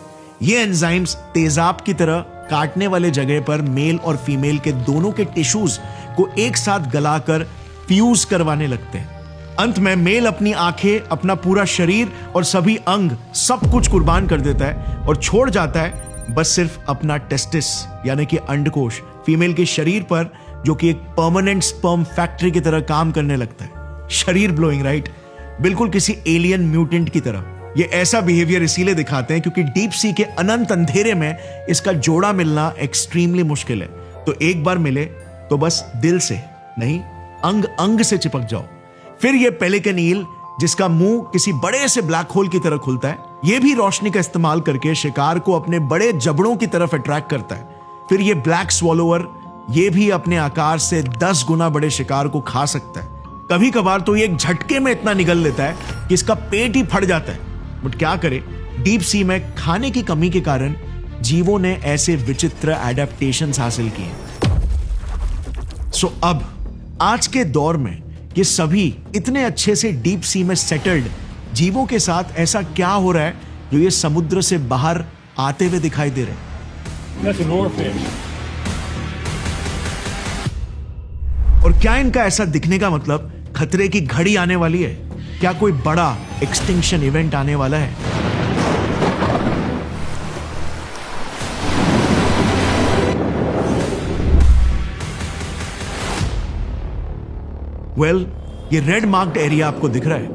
ये एंजाइम्स तेजाब की तरह काटने वाले जगह पर मेल और फीमेल के दोनों के टिश्यूज को एक साथ गलाकर फ्यूज करवाने लगते हैं। अंत में मेल अपनी आंखें, अपना पूरा शरीर और सभी अंग सब कुछ कुर्बान कर देता है और छोड़ जाता है बस सिर्फ अपना टेस्टिस यानी कि अंडकोश फीमेल के शरीर पर, जो कि एक परमानेंट स्पर्म फैक्ट्री की तरह काम करने लगता है। शरीर ब्लोइंग, राइट? बिल्कुल किसी एलियन म्यूटेंट की तरह। ये ऐसा बिहेवियर इसीलिए दिखाते हैं क्योंकि डीप सी के अनंत अंधेरे में इसका जोड़ा मिलना एक्सट्रीमली मुश्किल है। तो एक बार मिले तो बस दिल से नहीं, अंग अंग से चिपक जाओ। फिर ये पेलिकन ईल, जिसका मुंह किसी बड़े से ब्लैक होल की तरह खुलता है, ये भी रोशनी का इस्तेमाल करके शिकार को अपने बड़े जबड़ों की तरफ अट्रैक्ट करता है। फिर ये ब्लैक स्वॉलोवर, ये भी अपने आकार से 10 गुना बड़े शिकार को खा सकता है। कभी कभार तो ये एक झटके में इतना निगल लेता है कि इसका पेट ही फट जाता है। बट क्या करे, डीप सी में खाने की कमी के कारण जीवों ने ऐसे विचित्र एडेप्टेशंस हासिल किए। सो अब आज के दौर में ये सभी इतने अच्छे से डीप सी में सेटल्ड जीवों के साथ ऐसा क्या हो रहा है जो ये समुद्र से बाहर आते हुए दिखाई दे रहे हैं? That's an oarfish. और क्या इनका ऐसा दिखने का मतलब खतरे की घड़ी आने वाली है? क्या कोई बड़ा एक्सटिंक्शन इवेंट आने वाला है? वेल, ये रेड मार्क्ड एरिया आपको दिख रहा है,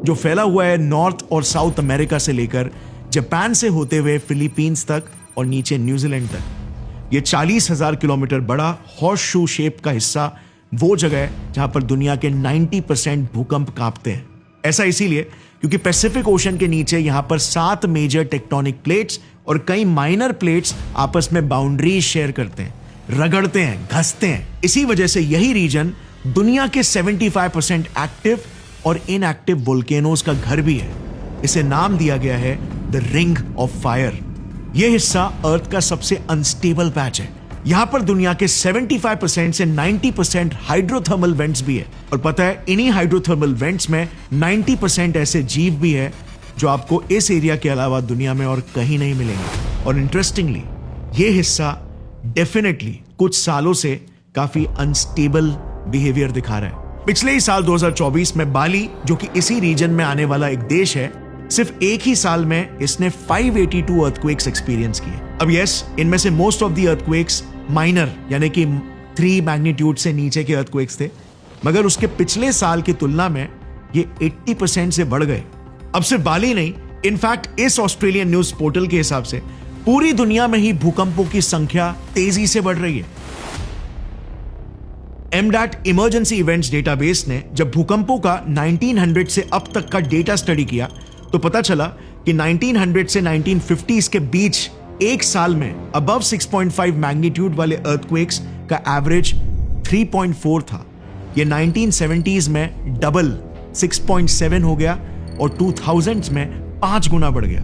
जो फैला हुआ है नॉर्थ और साउथ अमेरिका से लेकर जापान से होते हुए फिलीपींस तक और नीचे न्यूजीलैंड तक। ये 40,000 किलोमीटर बड़ा हॉर्स शू शेप का हिस्सा वो जगह है जहां पर दुनिया के 90% भूकंप कांपते हैं। ऐसा इसीलिए क्योंकि पैसिफिक ओशन के नीचे यहां पर 7 मेजर टेक्टोनिक प्लेट्स और कई माइनर प्लेट्स आपस में बाउंड्रीज शेयर करते हैं, रगड़ते हैं, घसते हैं। इसी वजह से यही रीजन दुनिया के 75% एक्टिव और इनएक्टिव वोल्केनोज का घर भी है। इसे नाम दिया गया है द रिंग ऑफ फायर। यह हिस्सा अर्थ का सबसे अनस्टेबल पैच है। यहां पर दुनिया के 75% से 90% हाइड्रोथर्मल वेंट्स भी है। और पता है, इन्हीं हाइड्रोथर्मल वेंट्स में 90% ऐसे जीव भी है जो आपको इस एरिया के अलावा दुनिया में और कहीं नहीं मिलेंगे। और इंटरेस्टिंगली, यह हिस्सा डेफिनेटली कुछ सालों से काफी अनस्टेबल बिहेवियर दिखा रहा है। पिछले ही साल 2024 में बाली, जो कि इसी रीजन में आने वाला एक देश है, सिर्फ एक ही साल में इसने 582 अर्थक्वेक्स एक्सपीरियंस किए। अब यस, इनमें से most of the earthquakes minor यानी कि 3 मैग्नीट्यूड से नीचे के अर्थक्वेक्स थे, मगर उसके पिछले साल की तुलना में ये 80% से बढ़ गए। अब सिर्फ बाली नहीं, इनफैक्ट इस ऑस्ट्रेलियन न्यूज पोर्टल के हिसाब से पूरी दुनिया में ही भूकंपों की संख्या तेजी से बढ़ रही है। एमडैट इमरजेंसी इवेंट्स डेटाबेस ने जब भूकंपों का 1900 से अब तक का डेटा स्टडी किया तो पता चला कि 1900 से 1950s के बीच एक साल में अबव 6.5 मैग्नीट्यूड वाले अर्थक्वेक्स का एवरेज 3.4 था। ये 1970s में डबल 6.7 हो गया और 2000s में 5 गुना बढ़ गया।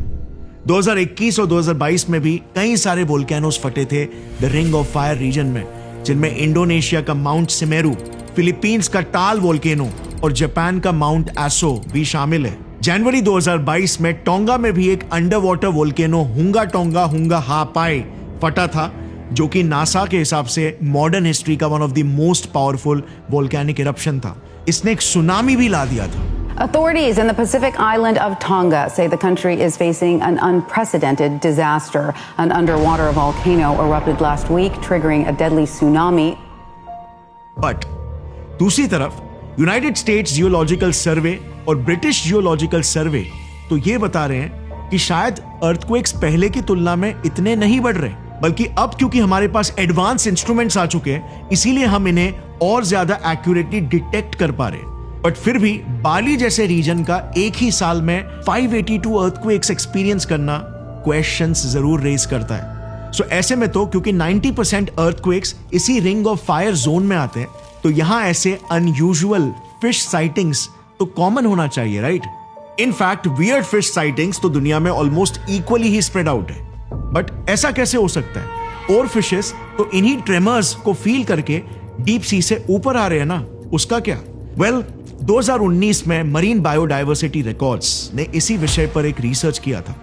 2021 और 2022 में भी कई सारे वोल्केनोस फटे थे the ring of fire region में, जिनमें इंडोनेशिया का माउंट सिमेरू, फिलीपींस का टाल वोल्केनो और जापान का माउंट एसो भी शामिल है। जनवरी 2022 में टोंगा में भी एक अंडर वाटर वोल्केनो हुंगा टोंगा हुंगा हापाई फटा था, जो कि नासा के हिसाब से मॉडर्न हिस्ट्री का one of the most powerful volcanic eruption था। इसने एक सुनामी भी ला दिया था। Authorities in the Pacific island of Tonga say the country is facing an unprecedented disaster. An underwater volcano erupted last week, triggering a deadly tsunami. But दूसरी तरफ United states geological सर्वे और British geological सर्वे तो ये बता रहे हैं कि शायद अर्थक्वेक्स पहले की तुलना में इतने नहीं बढ़ रहे, बल्कि अब क्योंकि हमारे पास एडवांस इंस्ट्रूमेंट्स आ चुके हैं, इसीलिए हम इन्हें और ज्यादा एक्यूरेटली डिटेक्ट कर पा रहे हैं। बट फिर भी बाली जैसे रीजन का एक ही साल में 582 अर्थक्वेक्स एक्सपीरियंस करना क्वेश्चंस जरूर रेज करता है। सो ऐसे में तो क्योंकि 90% अर्थक्वेक्स इसी रिंग ऑफ फायर जोन में आते हैं, तो यहां ऐसे अनयूजुअल फिश साइटिंग्स तो कॉमन होना चाहिए, right? In fact weird fish sightings तो दुनिया में ऑलमोस्ट इक्वली ही स्प्रेड आउट है। बट ऐसा कैसे हो सकता है? और फिशेस तो इन्हीं ट्रेमर्स को फील करके डीप सी से ऊपर आ रहे हैं ना, उसका क्या? वेल 2019 में मरीन बायोडाइवर्सिटी रिकॉर्ड्स ने इसी विषय पर एक रिसर्च किया था,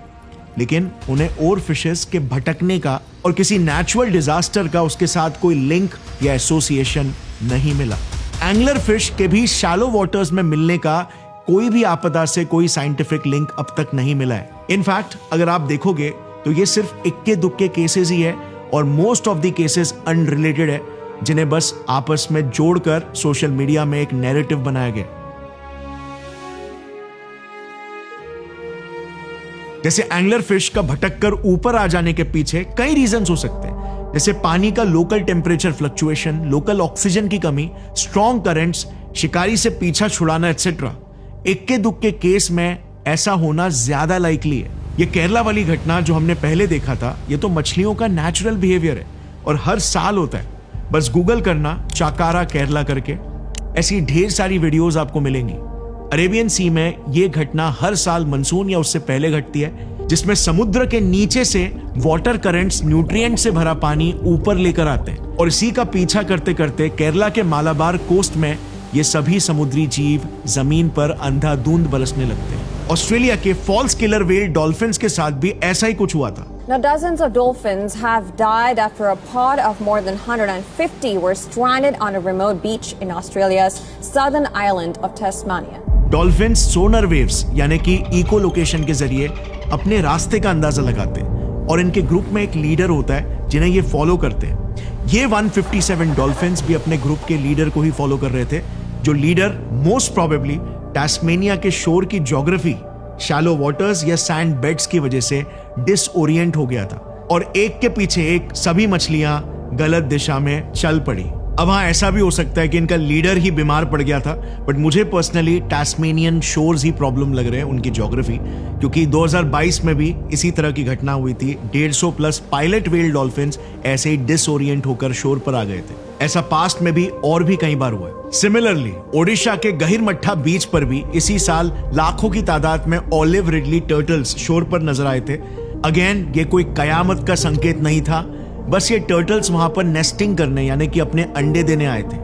लेकिन उन्हें और फिशेस के भटकने का और किसी नेचुरल डिजास्टर का उसके साथ कोई लिंक या एसोसिएशन नहीं मिला। एंगलर फिश के भी शैलो वाटर्स में मिलने का कोई भी आपदा से कोई साइंटिफिक लिंक अब तक नहीं मिला है। इनफैक्ट अगर आप देखोगे तो ये सिर्फ इक्के दुक्के केसेस ही है और most of the cases unrelated है, जिन्हें बस आपस में जोड़कर सोशल मीडिया में एक नैरेटिव बनाया गया। जैसे एंगलर फिश का भटककर ऊपर आ जाने के पीछे कई रीजंस हो सकते हैं, जैसे पानी का local temperature fluctuation, local oxygen की कमी, स्ट्रॉन्ग करंट्स, शिकारी से पीछा छुड़ाना एटसेट्रा। इक्के दुक्के केस में ऐसा होना ज्यादा लाइकली है। ये केरला वाली घटना जो हमने पहले देखा था, ये तो मछलियों का नेचुरल बिहेवियर है और हर साल होता है। बस गूगल करना चाकारा केरला करके, ऐसी ढेर सारी वीडियोस आपको मिलेंगी। अरेबियन सी में यह घटना हर साल मानसून या उससे पहले घटती है, जिसमें समुद्र के नीचे से वाटर करंट्स न्यूट्रिएंट से भरा पानी ऊपर लेकर आते हैं और इसी का पीछा करते करते केरला के मालाबार कोस्ट में ये सभी समुद्री जीव जमीन पर अंधाधुंध बरसने लगते हैं। ऑस्ट्रेलिया के फॉल्स किलर व्हेल डॉल्फिन्स के साथ भी ऐसा ही कुछ हुआ था। Now, dozens of dolphins have died after a pod of more than 150 were stranded on a remote beach in Australia's southern island of Tasmania. Dolphins sonar waves यानी कि eco location के जरिए अपने रास्ते का अंदाजा लगाते हैं और इनके ग्रुप में एक लीडर होता है जिन्हें ये फॉलो करते हैं। ये 157 डॉल्फिन्स भी अपने ग्रुप के लीडर को ही फॉलो कर रहे थे, जो लीडर मोस्ट प्रोबेबली टास्मेनिया के शोर की ज्योग्राफी, शैलो वाटर्स या सैंड बेड्स की वजह से डिसओरिएंट हो गया था और एक के पीछे एक सभी मछलियां गलत दिशा में चल पड़ी। अब हाँ, ऐसा भी हो सकता है कि इनका लीडर ही बीमार पड़ गया था, बट मुझे पर्सनली टास्मेनियन शोर्स ही प्रॉब्लम लग रहे हैं, उनकी ज्योग्राफी, क्योंकि 2022 में भी इसी तरह की घटना हुई थी। 150 प्लस पायलट व्हेल डॉल्फिन्स ऐसे ही डिसओरिएंट होकर शोर पर आ गए थे। ऐसा पास्ट में भी और भी कई बार हुआ है। सिमिलरली ओडिशा के गहिरमट्ठा बीच पर भी इसी साल लाखों की तादाद में ऑलिव रिडली टर्टल्स शोर पर नजर आए थे। अगेन ये कोई कयामत का संकेत नहीं था, बस ये टर्टल्स वहां पर नेस्टिंग करने यानी कि अपने अंडे देने आए थे।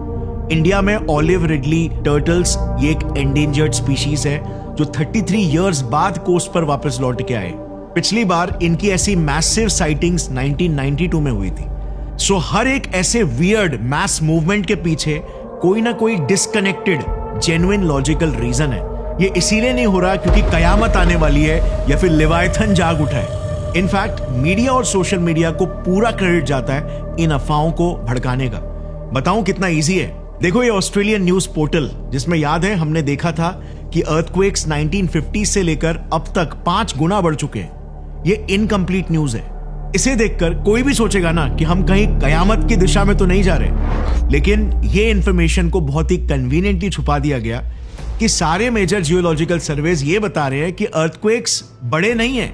इंडिया में ऑलिव रिडली टर्टल्स ये एक एंडेंजर्ड स्पीशीज है जो 33 इयर्स बाद कोस्ट पर वापस लौट के आए। पिछली बार इनकी ऐसी मैसिव साइटिंग्स 1992 में हुई थी। सो हर एक ऐसे वियर्ड मैस मूवमेंट के पीछे कोई ना कोई डिस्कनेक्टेड जेन्युइन लॉजिकल रीजन है। ये इसीलिए नहीं हो रहा क्योंकि कयामत आने वाली है या फिर लेवायथन जाग उठा है। इनफैक्ट मीडिया और सोशल मीडिया को पूरा क्रेडिट जाता है इन अफवाहों को भड़काने का। बताऊं कितना इजी है? देखो ये ऑस्ट्रेलियन न्यूज पोर्टल, जिसमें याद है हमने देखा था कि अर्थक्वेक्स 1950 से लेकर अब तक 5 गुना बढ़ चुके हैं। ये इनकम्प्लीट न्यूज है। इसे देखकर कोई भी सोचेगा ना कि हम कहीं कयामत की दिशा में तो नहीं जा रहे, लेकिन ये इंफॉर्मेशन को बहुत ही कन्वीनियंटली छुपा दिया गया कि सारे मेजर जियोलॉजिकल सर्वेज ये बता रहे हैं कि अर्थक्वेक्स बड़े नहीं हैं,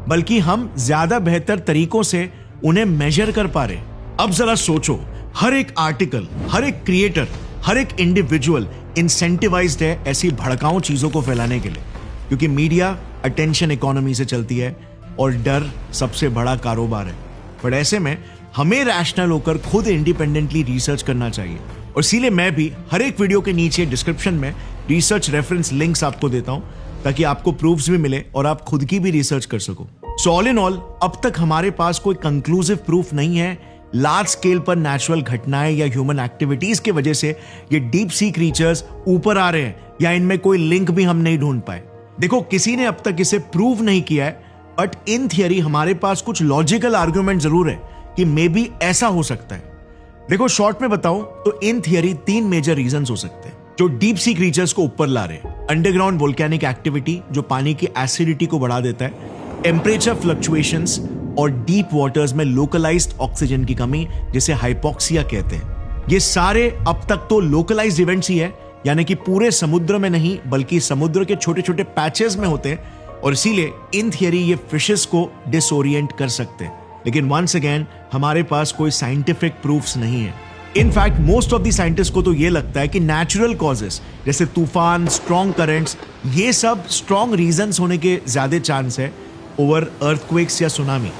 बल्कि हम ज्यादा बेहतर तरीकों से उन्हें मेजर कर पा रहे। अब जरा सोचो, हर एक आर्टिकल, हर एक क्रिएटर, हर एक इंडिविजुअल इंसेंटिवाइज्ड है ऐसी भड़काऊ चीजों को फैलाने के लिए, क्योंकि मीडिया अटेंशन इकोनॉमी से चलती है और डर सबसे बड़ा कारोबार है। पर ऐसे में हमें रैशनल होकर खुद इंडिपेंडेंटली रिसर्च करना चाहिए और इसीलिए मैं भी हर एक वीडियो के नीचे डिस्क्रिप्शन में रिसर्च रेफरेंस लिंक्स आपको देता हूं ताकि आपको प्रूफ्स भी मिले और आप खुद की भी रिसर्च कर सको। सो ऑल इन ऑल अब तक हमारे पास कोई कंक्लूसिव प्रूफ नहीं है लार्ज स्केल पर नेचुरल घटनाएं या ह्यूमन एक्टिविटीज की वजह से ये डीप सी क्रीचर्स ऊपर आ रहे हैं, या इनमें कोई लिंक भी हम नहीं ढूंढ पाए। देखो, किसी ने अब तक इसे प्रूव नहीं किया है, बट इन थियरी हमारे पास कुछ लॉजिकल आर्ग्यूमेंट जरूर है कि मे बी ऐसा हो सकता है। देखो, शॉर्ट में बताऊं तो इन थियरी 3 मेजर रीजंस हो सकते हैं जो डीप सी क्रीचर्स को ऊपर ला रहे हैं। अंडरग्राउंड वोल्केनिक एक्टिविटी जो पानी की एसिडिटी को बढ़ा देता है, टेम्परेचर फ्लक्चुएशंस और डीप वाटर्स में लोकलाइज्ड ऑक्सीजन की कमी जिसे हाइपोक्सिया कहते हैं। ये सारे अब तक तो लोकलाइज्ड इवेंट्स ही है, यानी कि पूरे समुद्र में नहीं बल्कि समुद्र के छोटे छोटे पैचेस में होते हैं, और इसीलिए इन थियरी ये फिशेस को डिसोरिएंट कर सकते हैं। लेकिन वंस अगेन हमारे पास कोई साइंटिफिक प्रूफ्स नहीं है। In fact most of the scientist को तो ये लगता है कि नेचुरल कॉजेस जैसे तूफान, स्ट्रॉन्ग करंट्स, ये सब स्ट्रॉन्ग रीजंस होने के ज्यादा चांस है ओवर अर्थक्वेक्स या सुनामी।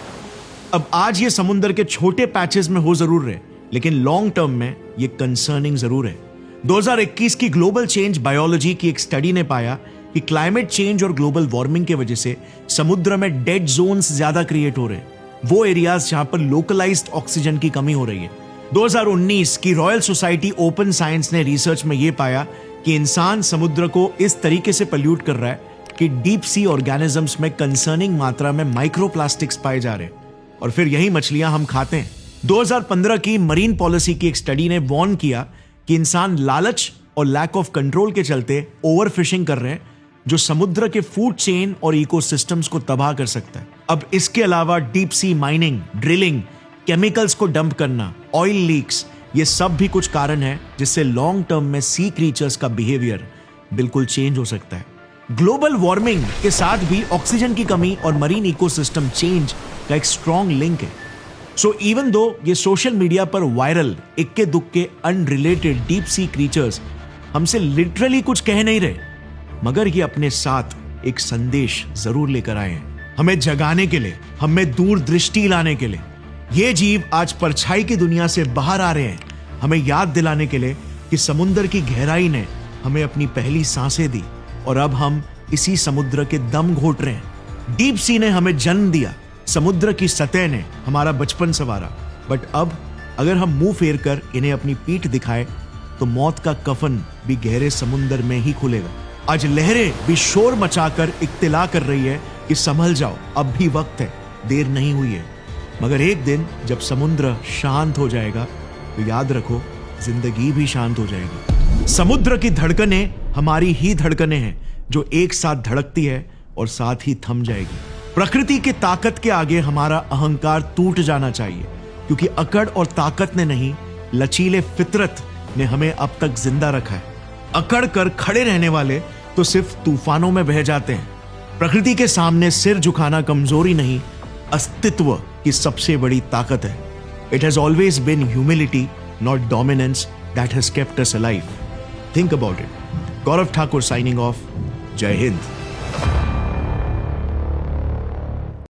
अब आज ये समुद्र के छोटे पैचेस में हो जरूर रहे, लेकिन लॉन्ग टर्म में ये कंसर्निंग जरूर है। 2021 की ग्लोबल चेंज बायोलॉजी की एक स्टडी ने पाया कि क्लाइमेट चेंज और ग्लोबल वार्मिंग की वजह से समुद्र में डेड जोन्स ज्यादा क्रिएट हो रहे हैं, वो एरियाज जहां पर लोकलाइज्ड ऑक्सीजन की कमी हो रही है। 2019 की रॉयल सोसाइटी ओपन साइंस ने रिसर्च में यह पाया कि इंसान समुद्र को इस तरीके से पल्यूट कर रहा है कि डीप सी ऑर्गेनिजम्स में कंसर्निंग मात्रा में माइक्रोप्लास्टिक्स पाए जा रहे हैं, और फिर यही मछलियां हम खाते हैं। 2015 की मरीन पॉलिसी की एक स्टडी ने वार्न किया कि इंसान लालच और लैक ऑफ कंट्रोल के चलते ओवरफिशिंग कर रहे हैं, जो समुद्र के फूड चेन और इकोसिस्टम्स को तबाह कर सकता है। अब इसके अलावा deep sea mining, drilling, chemicals को डंप करना, ऑयल लीक्स, ये सब भी कुछ कारण है जिससे लॉन्ग टर्म में सी क्रीचर्स का बिहेवियर बिल्कुल चेंज हो सकता है। ग्लोबल वार्मिंग के साथ भी ऑक्सीजन की कमी और मरीन इकोसिस्टम चेंज का एक स्ट्रॉन्ग लिंक है। सो इवन दो ये सोशल मीडिया पर वायरल इक्के दुक्के अनरिलेटेड डीप सी क्रीचर्स हमसे लिटरली कुछ कह नहीं रहे, मगर ये अपने साथ एक संदेश जरूर लेकर आए हैं, हमें जगाने के लिए, हमें दूरदृष्टि लाने के लिए। ये जीव आज परछाई की दुनिया से बाहर आ रहे हैं, हमें याद दिलाने के लिए कि समुद्र की गहराई ने हमें अपनी पहली सांसें दी और अब हम इसी समुद्र के दम घोट रहे हैं। डीप सी ने हमें जन्म दिया, समुद्र की सतह ने हमारा बचपन संवारा, बट अब अगर हम मुंह फेर कर इन्हें अपनी पीठ दिखाए तो मौत का कफन भी गहरे समुद्र में ही खुलेगा। आज लहरें भी शोर मचाकर इत्तिला कर रही है कि संभल जाओ, अब भी वक्त है, देर नहीं हुई है। मगर एक दिन जब समुद्र शांत हो जाएगा तो याद रखो, जिंदगी भी शांत हो जाएगी। समुद्र की धड़कनें हमारी ही धड़कनें हैं जो एक साथ धड़कती है और साथ ही थम जाएगी। प्रकृति की ताकत के आगे हमारा अहंकार टूट जाना चाहिए, क्योंकि अकड़ और ताकत ने नहीं, लचीले फितरत ने हमें अब तक जिंदा रखा है। अकड़ कर खड़े रहने वाले तो सिर्फ तूफानों में बह जाते हैं। प्रकृति के सामने सिर झुकाना कमजोरी नहीं, अस्तित्व की सबसे बड़ी ताकत है। It has always been humility, not dominance, that has kept us alive. Think about it. Gaurav Thakur signing off. जय हिंद।